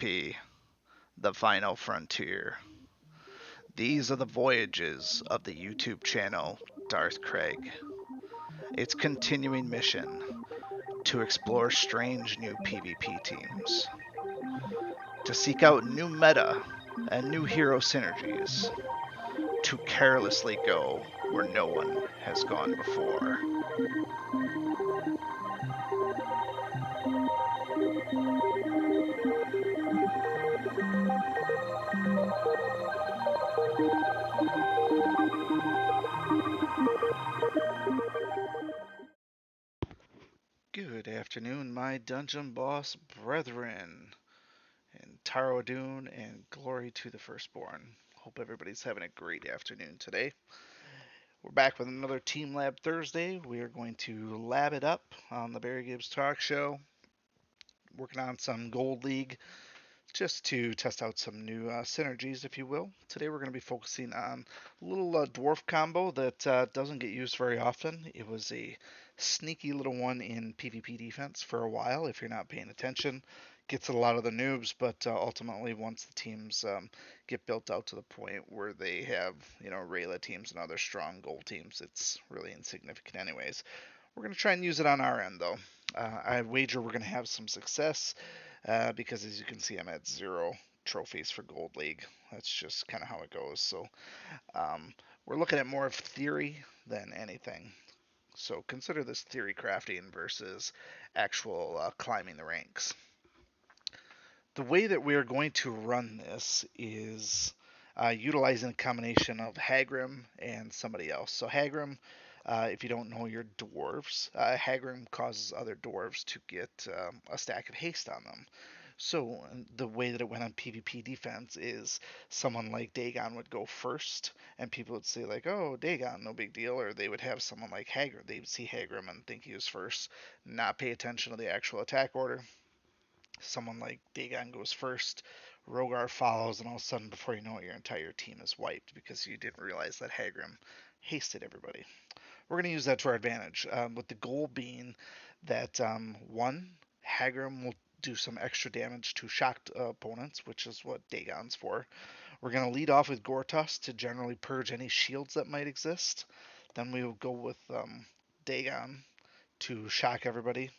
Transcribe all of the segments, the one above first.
PvP, the final frontier. These are the voyages of the YouTube channel Darth Craig. Its continuing mission to explore strange new PvP teams, to seek out new meta and new hero synergies, to carelessly go where no one has gone before. Good afternoon, my dungeon boss brethren, and Taro Dune, and glory to the firstborn. Hope everybody's having a great afternoon today. We're back with another Team Lab Thursday. We are going to lab it up on the Barry Gibbs Talk Show, working on some Gold League just to test out some new synergies, if you will. Today we're going to be focusing on a little dwarf combo that doesn't get used very often. It was a sneaky little one in PvP defense for a while, if you're not paying attention. Gets a lot of the noobs, but ultimately once the teams get built out to the point where they have, Rayla teams and other strong gold teams, it's really insignificant anyways. We're going to try and use it on our end, though. I wager we're going to have some success because, as you can see, I'm at 0 trophies for Gold League. That's just kind of how it goes. So we're looking at more of theory than anything. So consider this theory crafting versus actual climbing the ranks. The way that we are going to run this is utilizing a combination of Hagrim and somebody else. So Hagrim, if you don't know your dwarves, Hagrim causes other dwarves to get a stack of haste on them. So the way that it went on PvP defense is someone like Daegon would go first, and people would say like, "Oh, Daegon, no big deal," or they would have someone like Hagrim. They would see Hagrim and think he was first, not pay attention to the actual attack order. Someone like Daegon goes first, Rogar follows, and all of a sudden, before you know it, your entire team is wiped because you didn't realize that Hagrim hasted everybody. We're going to use that to our advantage, with the goal being that one, Hagrim will do some extra damage to shocked opponents, which is what Dagon's for. We're going to lead off with Gortus to generally purge any shields that might exist. Then we will go with Dagon to shock everybody.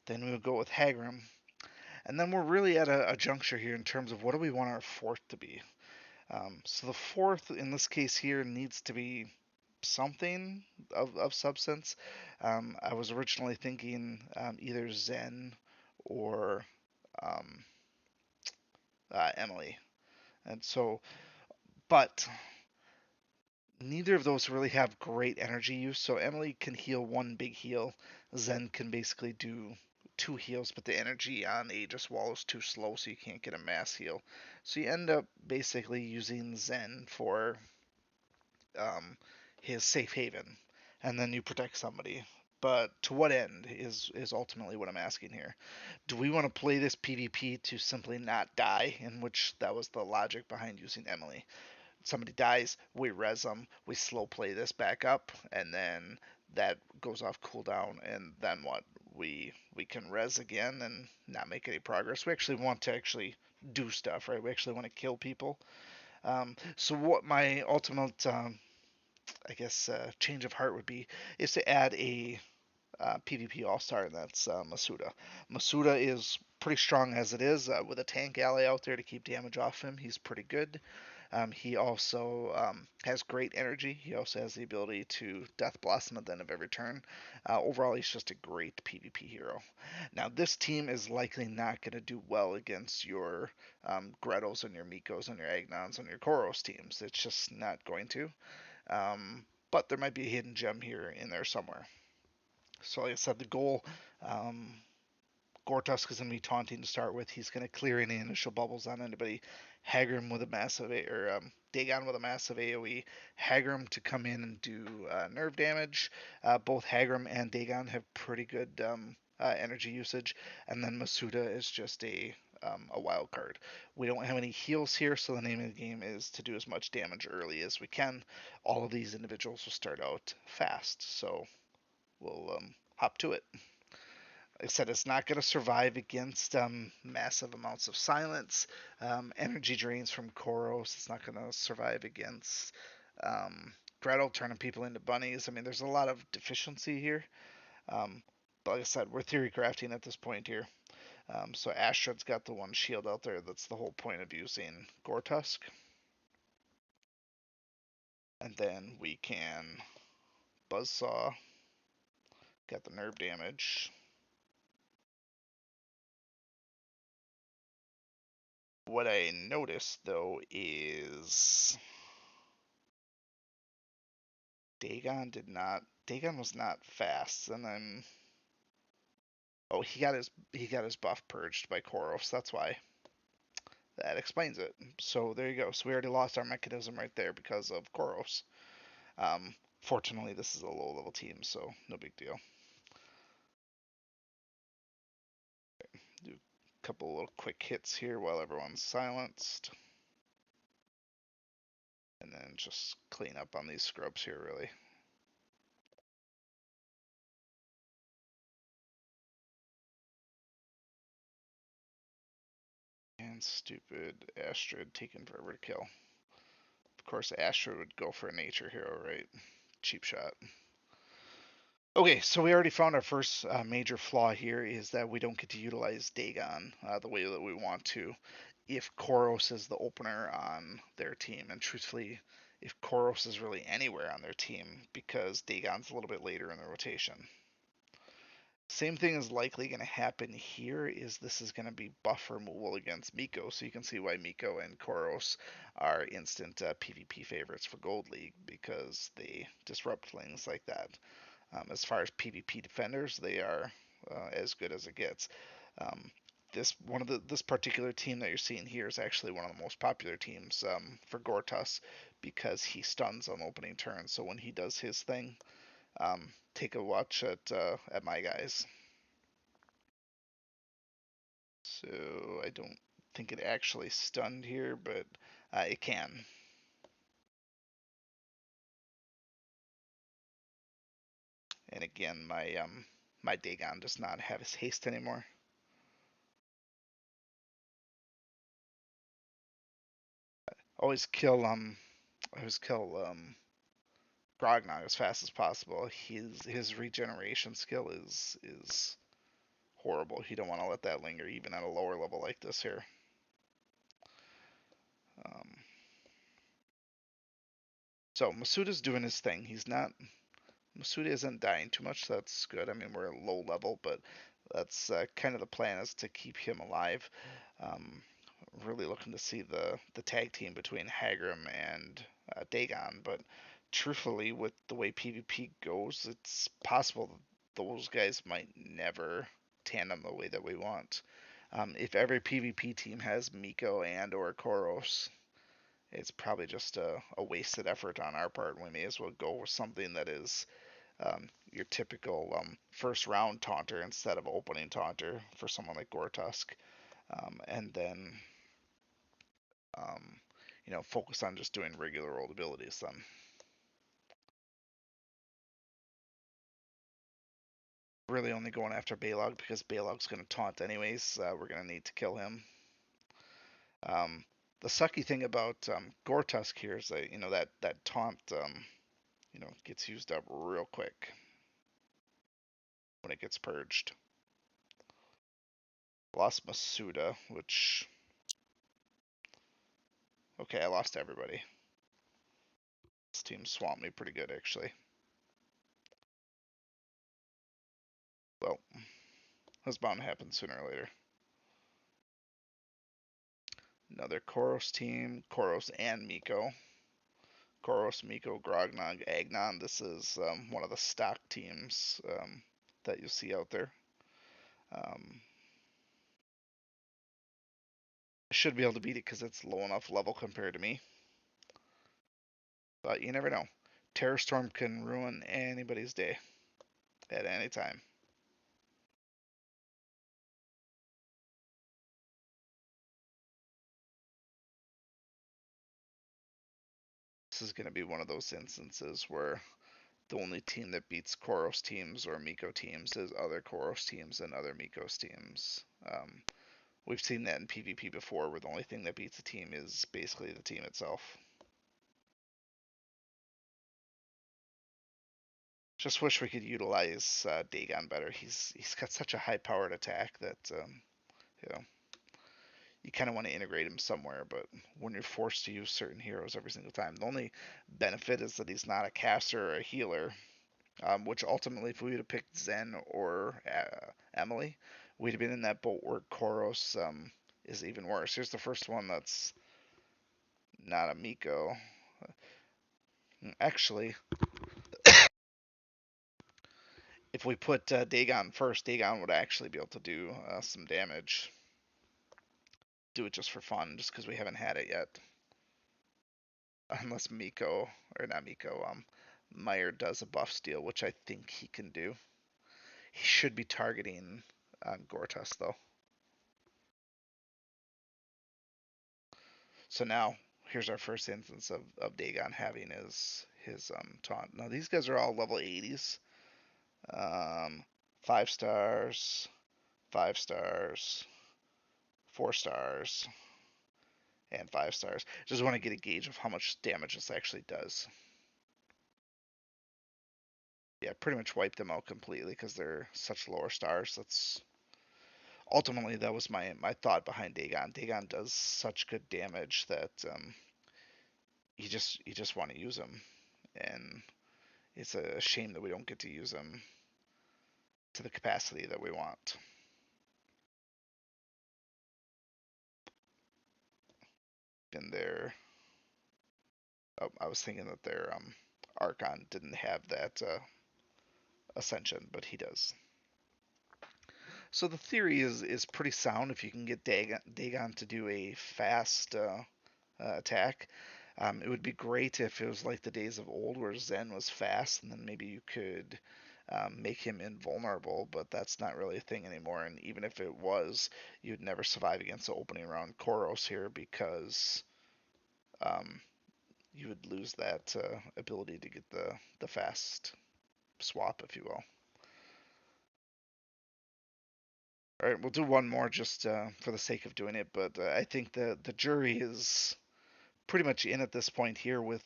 Then we will go with Hagrim. And then we're really at a juncture here in terms of what do we want our fourth to be. So the fourth, in this case here, needs to be something of substance. I was originally thinking either Zen or um, Emily. And so, but neither of those really have great energy use. So Emily can heal one big heal. Zen can basically do two heals, but the energy on Aegis Wall is too slow, so you can't get a mass heal. So you end up basically using Zen for his safe haven, and then you protect somebody. But to what end is ultimately what I'm asking here. Do we want to play this PvP to simply not die, in which that was the logic behind using Emily? Somebody dies, we res them, we slow play this back up, and then that goes off cooldown, and then what? We can res again and not make any progress. We actually want to actually do stuff, right? We actually want to kill people. So what my ultimate, I guess, change of heart would be is to add a PvP All-Star, and that's Masuda. Masuda is pretty strong as it is. With a tank ally out there to keep damage off him, he's pretty good. He also has great energy. He also has the ability to Death Blossom at the end of every turn. Overall, he's just a great PvP hero. Now, this team is likely not going to do well against your Gretos and your Mikos and your Agnons and your Koros teams. It's just not going to. But there might be a hidden gem here in there somewhere. So, like I said, the goal, Gortusk is going to be taunting to start with. He's going to clear any initial bubbles on anybody. Hagrim with a massive, Daegon with a massive AoE. Hagrim to come in and do nerve damage. Both Hagrim and Daegon have pretty good energy usage. And then Masuda is just a wild card. We don't have any heals here, so the name of the game is to do as much damage early as we can. All of these individuals will start out fast, so we'll hop to it. Like I said, it's not going to survive against massive amounts of silence, energy drains from Koros. It's not going to survive against um, Gretel turning people into bunnies. I mean, there's a lot of deficiency here. Um, but like I said, we're theory crafting at this point here. So Astrid's got the one shield out there. That's the whole point of using Gortusk. And then we can Buzzsaw. Got the nerve damage. What I noticed though is Daegon was not fast, and then oh he got his buff purged by Koros. That's why. That explains it. So there you go. So we already lost our mechanism right there because of Koros. Um, Fortunately, this is a low level team, so no big deal. Do a couple little quick hits here while everyone's silenced. And then just clean up on these scrubs here, really. And stupid Astrid taking forever to kill. Of course, Astrid would go for a nature hero, right? Cheap shot. Okay, so we already found our first major flaw here is that we don't get to utilize Daegon the way that we want to if Koros is the opener on their team. And truthfully, if Koros is really anywhere on their team, because Daegon's a little bit later in the rotation. Same thing is likely going to happen here is this is going to be buff removal against Miko, so you can see why Miko and Koros are instant PvP favorites for Gold League because they disrupt things like that. As far as PvP defenders, they are as good as it gets. Um, this particular team that you're seeing here is actually one of the most popular teams for Gortus because he stuns on opening turn. So when he does his thing, take a watch at my guys. So I don't think it actually stunned here, but it can. And again, my Dagon does not have his haste anymore. Always kill Grognog as fast as possible. His regeneration skill is horrible. You don't want to let that linger even at a lower level like this here. Um, so Masuda's doing his thing. Masuda isn't dying too much. So that's good. I mean, we're at low level, but that's kind of the plan is to keep him alive. Um, really looking to see the tag team between Hagram and Dagon, but truthfully, with the way PvP goes, it's possible those guys might never tandem the way that we want. If every PvP team has Miko and or Koros, it's probably just a wasted effort on our part. We may as well go with something that is your typical first round taunter instead of opening taunter for someone like Gortusk, and then um, focus on just doing regular old abilities then. Really only going after Balog because Balog's going to taunt anyways. We're going to need to kill him. Um, the sucky thing about Gortusk here is that that taunt gets used up real quick when it gets purged. Lost Masuda, which okay, I lost everybody. This team swamped me pretty good actually. Well, that's bound to happen sooner or later. Another Koros team, Koros and Miko. Koros, Miko, Grognog, Agnon. This is one of the stock teams that you see out there. Um, I should be able to beat it because it's low enough level compared to me. But you never know. Terror Storm can ruin anybody's day at any time. This is going to be one of those instances where the only team that beats Koros teams or Miko teams is other Koros teams and other Mikos teams. We've seen that in PvP before, where the only thing that beats a team is basically the team itself. Just wish we could utilize Daegon better. He's got such a high-powered attack that you know you kind of want to integrate him somewhere. But when you're forced to use certain heroes every single time, the only benefit is that he's not a caster or a healer. Which ultimately, if we would have picked Zen or Emily, we'd have been in that boat where Koros is even worse. Here's the first one that's not a Miko. Actually, if we put Daegon first, Daegon would actually be able to do some damage. Do it just for fun, just because we haven't had it yet. Unless Miko, or not Miko, Meyer does a buff steal, which I think he can do. He should be targeting Gortus, though. So now, here's our first instance of Daegon having his taunt. Now, these guys are all level 80s. 5 stars, 5 stars, 4 stars, and 5 stars. Just want to get a gauge of how much damage this actually does. Yeah, pretty much wipe them out completely because they're such lower stars. That's ultimately that was my thought behind Daegon. Daegon does such good damage that you just want to use him, and it's a shame that we don't get to use him to the capacity that we want. In their, I was thinking that their Archon didn't have that ascension, but he does. So the theory is pretty sound if you can get Daegon to do a fast attack. It would be great if it was like the days of old where Zen was fast, and then maybe you could make him invulnerable, but that's not really a thing anymore. And even if it was, you'd never survive against the opening round Koros here because um, you would lose that ability to get the fast swap, if you will. All right, we'll do one more just for the sake of doing it, but I think the jury is pretty much in at this point here with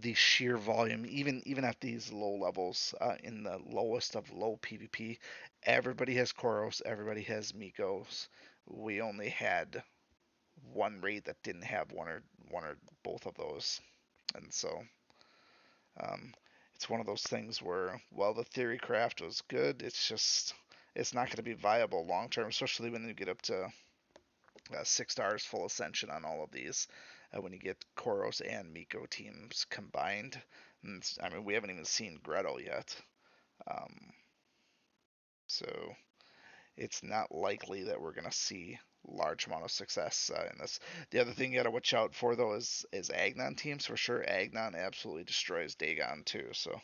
the sheer volume, even at these low levels, in the lowest of low PvP, everybody has Koros, everybody has Mikos. We only had one raid that didn't have one or both of those, and so um, it's one of those things where, while the theory craft was good, it's not going to be viable long term, especially when you get up to 6 stars full ascension on all of these. When you get Koros and Miko teams combined, and I mean we haven't even seen Gretel yet, um, so it's not likely that we're going to see large amount of success in this. The other thing you got to watch out for though is Agnon teams for sure. Agnon absolutely destroys Daegon too, so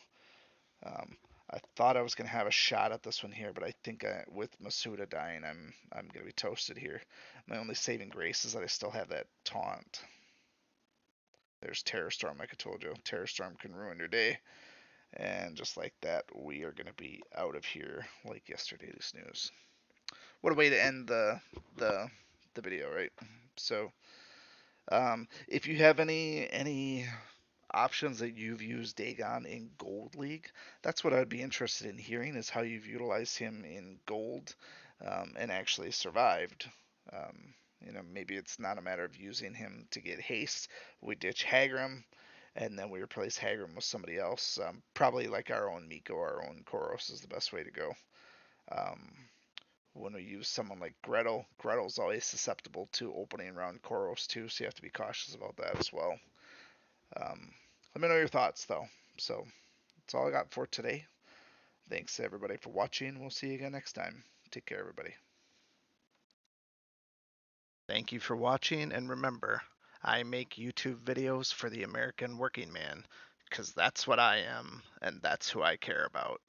um, I thought I was gonna have a shot at this one here, but I think with Masuda dying, I'm gonna be toasted here. My only saving grace is that I still have that taunt. There's Terror Storm, like I told you. Terror Storm can ruin your day, and just like that, we are gonna be out of here like yesterday's news. What a way to end the the video, right? So, if you have any options that you've used Daegon in Gold League. That's what I'd be interested in hearing is how you've utilized him in Gold and actually survived. Maybe it's not a matter of using him to get haste. We ditch Hagram, and then we replace Hagram with somebody else. Probably like our own Miko, our own Koros is the best way to go. Um, when we use someone like Gretel, Gretel's always susceptible to opening around Koros too, so you have to be cautious about that as well. Um, Let me know your thoughts, though. So that's all I got for today. Thanks to everybody for watching. We'll see you again next time. Take care, everybody. Thank you for watching, and remember, I make YouTube videos for the American working man, because that's what I am, and that's who I care about.